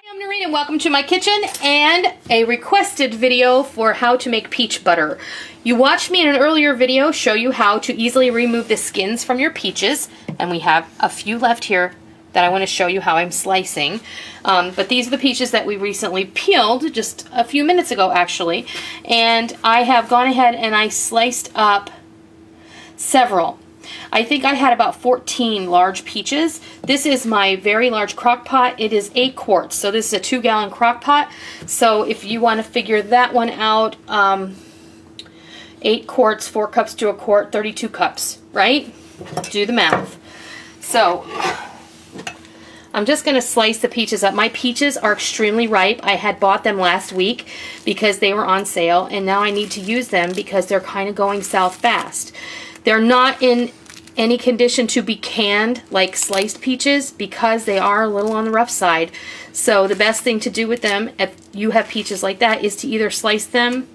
I'm Noreen and welcome to my kitchen and a requested video for how to make peach butter. You watched me in an earlier video show you how to easily remove the skins from your peaches, and we have a few left here that I want to show you how I'm slicing. But these are the peaches that we recently peeled just a few minutes ago actually, and I have gone ahead and I sliced up several. I think I had about 14 large peaches. This is my very large crock pot. It is 8 quarts, so this is a 2-gallon crock pot. So if you want to figure that one out, 8 quarts, 4 cups to a quart, 32 cups, right? Do the math. So I'm just going to slice the peaches up. My peaches are extremely ripe. I had bought them last week because they were on sale, and now I need to use them because they're kind of going south fast. They're not in any condition to be canned like sliced peaches because they are a little on the rough side. So the best thing to do with them, if you have peaches like that, is to either slice them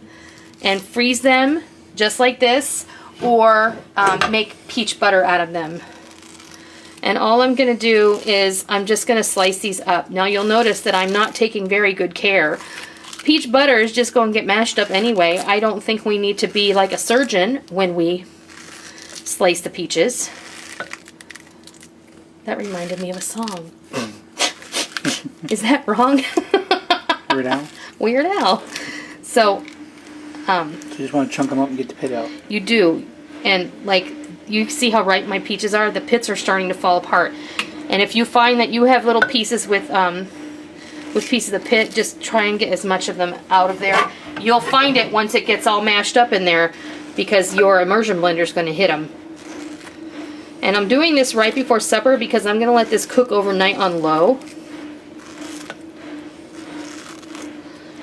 and freeze them just like this, or make peach butter out of them. And all I'm going to do is I'm just going to slice these up. Now you'll notice that I'm not taking very good care. Peach butter is just going to get mashed up anyway. I don't think we need to be like a surgeon when we slice the peaches. That reminded me of a song. Is that wrong? Weird Al? Weird Al. So, you just want to chunk them up and get the pit out. You do. And like, you see how ripe my peaches are? The pits are starting to fall apart. And if you find that you have little pieces with pieces of pit, just try and get as much of them out of there. You'll find it once it gets all mashed up in there, because your immersion blender is going to hit them. And I'm doing this right before supper because I'm going to let this cook overnight on low.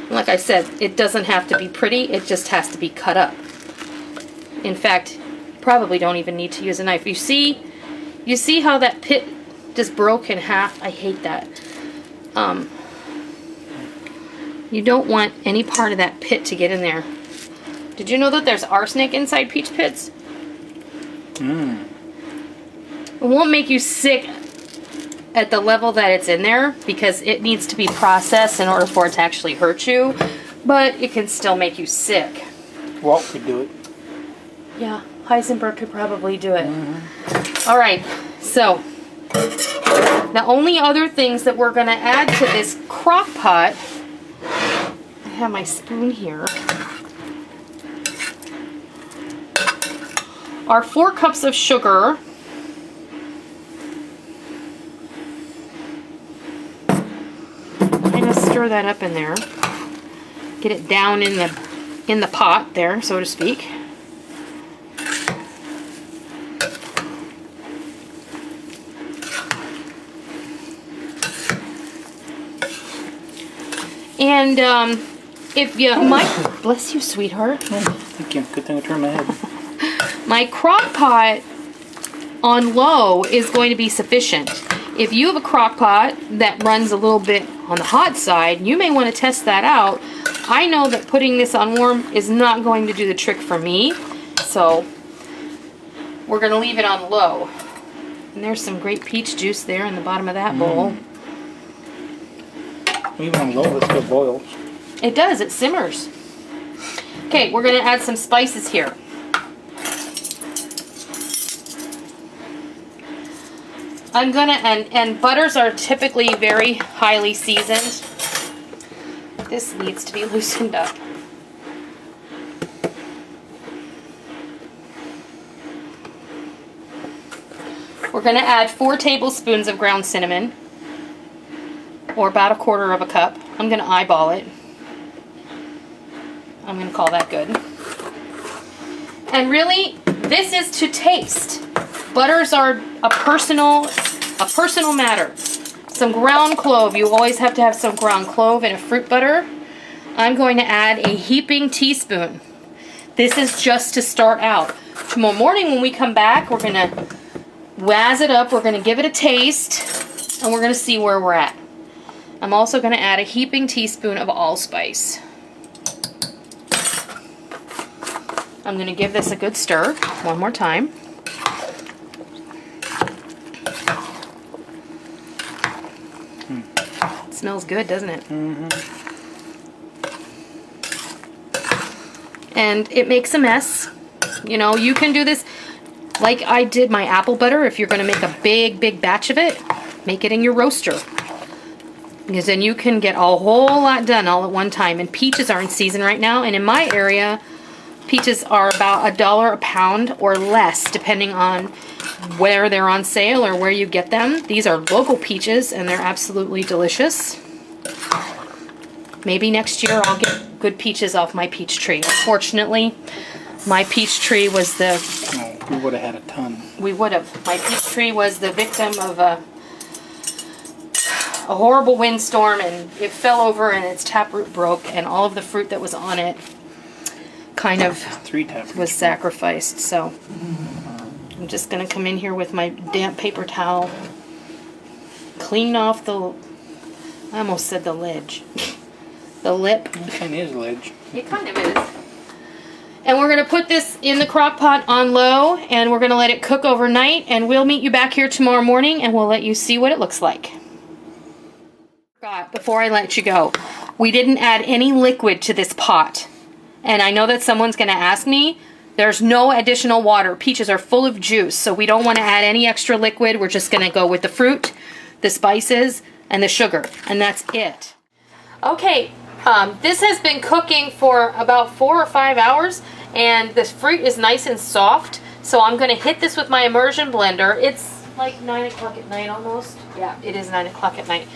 Like I said, it doesn't have to be pretty, it just has to be cut up. In fact, you probably don't even need to use a knife. You see how that pit just broke in half? I hate that. You don't want any part of that pit to get in there. Did you know that there's arsenic inside peach pits? It won't make you sick at the level that it's in there because it needs to be processed in order for it to actually hurt you, but it can still make you sick. Walt could do it. Yeah, Heisenberg could probably do it. Alright, so the only other things that we're going to add to this crock pot, I have my spoon here, are 4 cups of sugar, kind of stir that up in there, get it down in the pot there, so to speak. And if you might, bless you, sweetheart. Thank you. Good thing I turned my head. My crock pot on low is going to be sufficient. If you have a crock pot that runs a little bit on the hot side, you may want to test that out. I know that putting this on warm is not going to do the trick for me, so we're going to leave it on low. And there's some great peach juice there in the bottom of that bowl. Even on low, it still boils. It does, it simmers. Okay, we're going to add some spices here. I'm gonna, and butters are typically very highly seasoned. This needs to be loosened up. We're gonna add 4 tablespoons of ground cinnamon, or about 1/4 cup. I'm gonna eyeball it. I'm gonna call that good. And really, this is to taste. Butters are a personal matter. Some ground clove. You always have to have some ground clove in a fruit butter. I'm going to add a heaping teaspoon. This is just to start out. Tomorrow morning when we come back, we're going to wazz it up. We're going to give it a taste, and we're going to see where we're at. I'm also going to add a heaping teaspoon of allspice. I'm going to give this a good stir one more time. smells good, doesn't it? Mm-hmm. And it makes a mess. You know, you can do this like I did my apple butter. If you're going to make a big batch of it, make it in your roaster. Because then you can get a whole lot done all at one time. And peaches are in season right now. And in my area, peaches are about $1 a pound or less, depending on where they're on sale or where you get them. These are local peaches, and they're absolutely delicious. Maybe next year I'll get good peaches off my peach tree. Unfortunately, my peach tree was the... Oh, we would have had a ton. We would have. My peach tree was the victim of a horrible windstorm, and it fell over and its taproot broke, and all of the fruit that was on it kind of was sacrificed. So I'm just going to come in here with my damp paper towel, clean off the... I almost said the ledge. The lip. It kind of is ledge. It kind of is. And we're going to put this in the crock pot on low, and we're going to let it cook overnight, and we'll meet you back here tomorrow morning, and we'll let you see what it looks like. Before I let you go, we didn't add any liquid to this pot. And I know that someone's going to ask me. There's no additional water. Peaches are full of juice, so we don't want to add any extra liquid. We're just going to go with the fruit, the spices, and the sugar, and that's it. Okay. This has been cooking for about 4 or 5 hours, and this fruit is nice and soft. So I'm going to hit this with my immersion blender. It's like 9 o'clock at night almost. Yeah, it is 9 o'clock at night.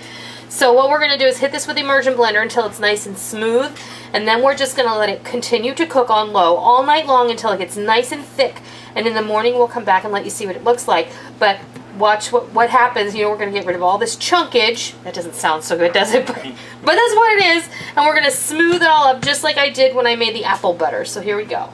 So what we're going to do is hit this with the immersion blender until it's nice and smooth, and then we're just going to let it continue to cook on low all night long until it gets nice and thick. And in the morning we'll come back and let you see what it looks like. But watch what happens. You know, we're going to get rid of all this chunkage. That doesn't sound so good, does it? But that's what it is. And we're going to smooth it all up just like I did when I made the apple butter. So here we go.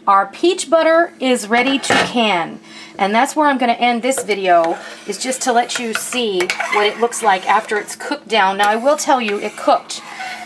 Our peach butter is ready to can, and that's where I'm going to end this video, is just to let you see what it looks like after it's cooked down. Now I will tell you, it cooked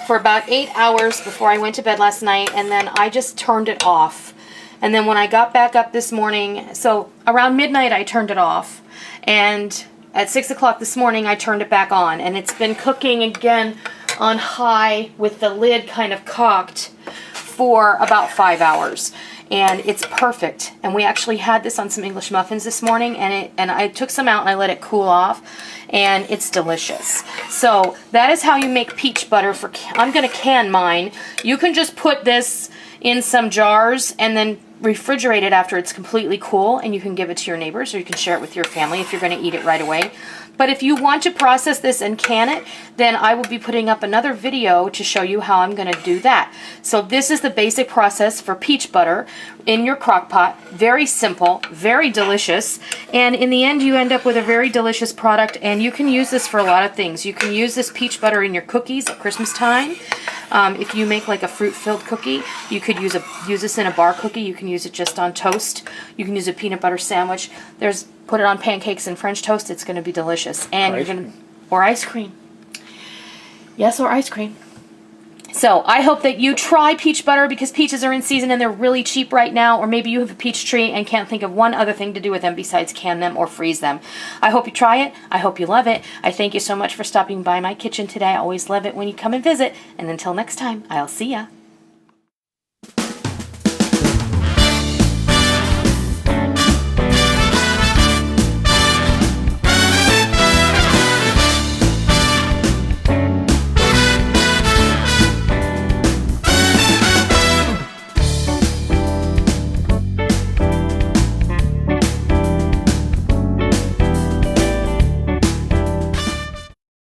for about 8 hours before I went to bed last night, and then I just turned it off. And then when I got back up this morning, so around midnight I turned it off, and at 6 o'clock this morning I turned it back on, and it's been cooking again on high with the lid kind of cocked for about 5 hours. And it's perfect. And we actually had this on some English muffins this morning, and I took some out and I let it cool off, and it's delicious. So that is how you make peach butter. I'm going to can mine. You can just put this in some jars and then refrigerate it after it's completely cool, and you can give it to your neighbors, or you can share it with your family if you're going to eat it right away. But if you want to process this and can it, then I will be putting up another video to show you how I'm going to do that. So this is the basic process for peach butter in your crock pot. Very simple, very delicious, and in the end you end up with a very delicious product, and you can use this for a lot of things. You can use this peach butter in your cookies at Christmas time. If you make like a fruit-filled cookie, you could use this in a bar cookie. You can use it just on toast. You can use a peanut butter sandwich. Put it on pancakes and French toast. It's going to be delicious. And or ice cream. Yes, or ice cream. So I hope that you try peach butter, because peaches are in season and they're really cheap right now. Or maybe you have a peach tree and can't think of one other thing to do with them besides can them or freeze them. I hope you try it. I hope you love it. I thank you so much for stopping by my kitchen today. I always love it when you come and visit. And until next time, I'll see ya.